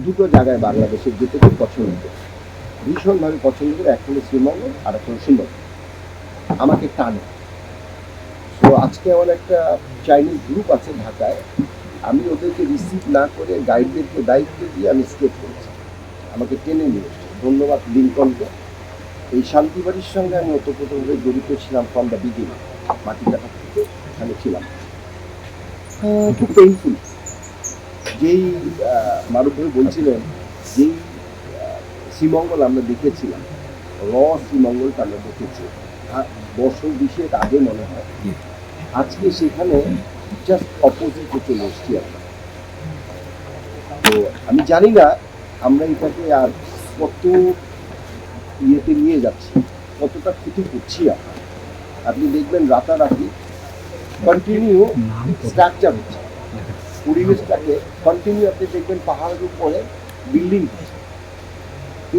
দুটো জায়গায় বাংলাদেশে যেতে খুব পছন্দ করি, ভীষণভাবে পছন্দ করি। এক হলো শ্রীমঙ্গল আর এক হলো সুন্দরবন। আমাকে টানে। তো আজকে আমার একটা চাইনিজ গ্রুপ আছে ঢাকায়, আমি ওদেরকে রিসিভ না করে গাইডদেরকে দায়িত্ব দিয়ে আমি স্কেপ করেছি, আমাকে টেনে নিয়ে এসেছে। ধন্যবাদ লিঙ্কনকে। এই শান্তিবাড়ির সঙ্গে আমি ওতপ্রোতভাবে জড়িত ছিলাম ফ্রম দ্য বিগিনিং, মাটি কাটা থেকে এখানে ছিলাম। খুব পেইনফুল। যেই মারুফভাই বলছিলেন, যেই শ্রীমঙ্গল আমরা দেখেছিলাম, শ্রীমঙ্গলটা আমরা দেখেছি বছর 20 আগে মনে হয়। আজকে সেখানে জাস্ট অপোজিটে চলে এসছি আমরা। তো আমি জানি না আমরা এটাকে আর কত ইয়েতে নিয়ে যাচ্ছি, কতটা ক্ষতি করছি আমরা। আপনি দেখবেন রাতারাতি কন্টিনিউ স্ট্রাকচার হচ্ছে, পরিবেশটাকে কন্টিনিউ আপনি দেখবেন পাহাড়ের উপরে বিল্ডিং হচ্ছে।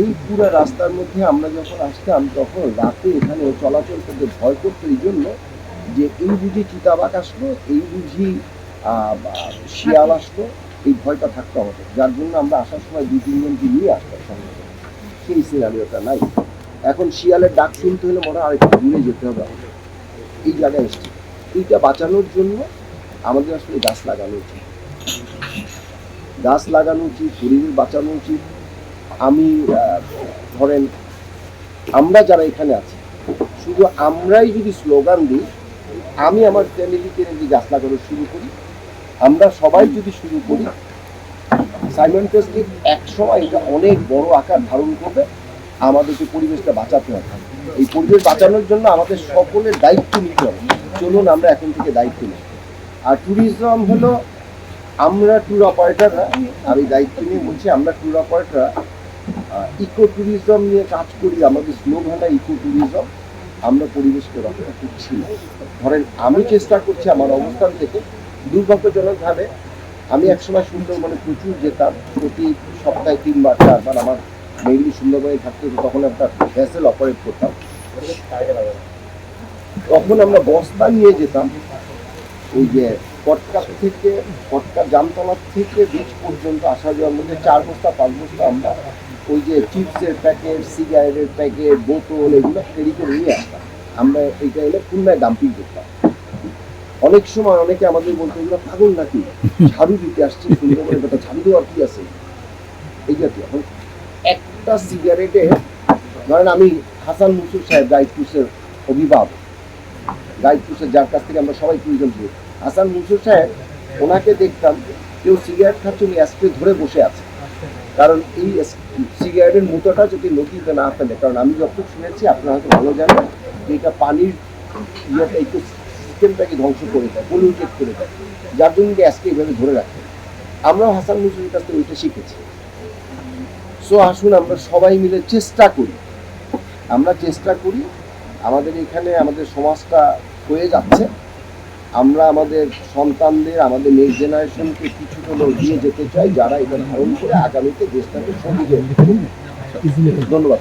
এই পুরো রাস্তার মধ্যে আমরা যখন আসতাম তখন রাতে এখানে চলাচল করতে ভয় করতো, এই জন্য যে এই বুঝি চিতাবাঘ আসলো, এই বুঝি শিয়াল আসলো, এই ভয়টা থাকতো আমাদের। যার জন্য আমরা আসার সময় 2-3 জনকে নিয়ে আসতাম সঙ্গে। সেই সিনারিওটা নাই এখন। শিয়ালের ডাক শুনতে হলে মনে হয় আরেকটু দূরে যেতে হবে আমাদের। এই জায়গায় এসছি, এইটা বাঁচানোর জন্য আমাদের আসলে গাছ লাগানো উচিত, গাছ লাগানো উচিত, পরিবেশ বাঁচানো উচিত। আমি ধরেন আমরা যারা এখানে আছি, শুধু আমরাই যদি স্লোগান দিই, আমি আমার ফ্যামিলিতে যদি গাছ লাগানো শুরু করি, আমরা সবাই যদি শুরু করি, সাইমনটেসলি এক সময় এটা অনেক বড় আকার ধারণ করবে। আমাদেরকে পরিবেশটা বাঁচাতে হবে। এই পরিবেশ বাঁচানোর জন্য আমাদের সকলের দায়িত্ব নিতে হবে। চলুন আমরা এখন থেকে দায়িত্ব নিই। আর ট্যুরিজম হলো, আমরা ট্যুর অপারেটাররা, আমি দায়িত্ব নিয়ে বলছি, আমরা ট্যুর অপারেটাররা ইকো ট্যুরিজম নিয়ে কাজ করি। আমাদের স্লোগানটা ইকো ট্যুরিজম। আমরা পরিবেশকে রক্ষা করছি না। ধরেন আমি চেষ্টা করছি আমার অবস্থান থেকে। দুর্ভাগ্যজনকভাবে আমি একসময় সুন্দরবনে প্রচুর যেতাম, প্রতি সপ্তাহে 3-4 বার আমার মেইনলি সুন্দরবনে থাকতে হতো। তখন একটা ভেসেল অপারেট করতাম, তখন আমরা বস্তা নিয়ে যেতাম। ওই যে কটকা জামতলার থেকে বিচ পর্যন্ত আসা যাওয়ার মধ্যে 4 বস্তা 5 বস্তা আমরা ওই যে চিপসের প্যাকেট, সিগারেটের প্যাকেট, বোতল, এগুলো ক্যারি করে নিয়ে আসতাম। আমরা এইটা এলে খুলনায় ডাম্পিং করতাম। অনেক সময় অনেকে আমাদের বলতো, এগুলো পাগল নাকি, ঝাড়ু দিতে আসছে সুন্দরবনে, একটা ঝাড়ু দেওয়ার কি আছে, এই জাতীয়। এখন একটা সিগারেটে, ধরেন আমি হাসান মুসুর সাহেব গাইডপুসের অভিভাবক, গাইডপুসের যার কাছ থেকে আমরা সবাই ট্যুরিজম ছিল, হাসান মুসুর সাহেব, ওনাকে দেখতাম কেউ সিগারেট খাচ্ছে, উনি অ্যাস্ট্রে ধরে বসে আছে। কারণ এই সিগারেটের মুতোটা যদি নদীতে না ফেলে, কারণ আমি যতটুকু শুনেছি, আপনারা হয়তো ভালো জানেন, যে এটা পানির ইয়েটা একটু সিস্টেমটাকে ধ্বংস করে দেয়, পলিউটেড করে দেয়, যার জন্য অ্যাস্ট্রে এইভাবে ধরে রাখে। আমরাও হাসান মুসুরের কাছ থেকে ওইটা শিখেছি। সো আসুন আমরা সবাই মিলে চেষ্টা করি, আমাদের এখানে আমাদের সমাজটা হয়ে যাচ্ছে, আমরা আমাদের সন্তানদের, আমাদের নেক্সট জেনারেশনকে কিছু হলেও দিয়ে যেতে চাই, যারা এটা ধারণ করে আগামীতে দেশটাকে সবুজ। ধন্যবাদ।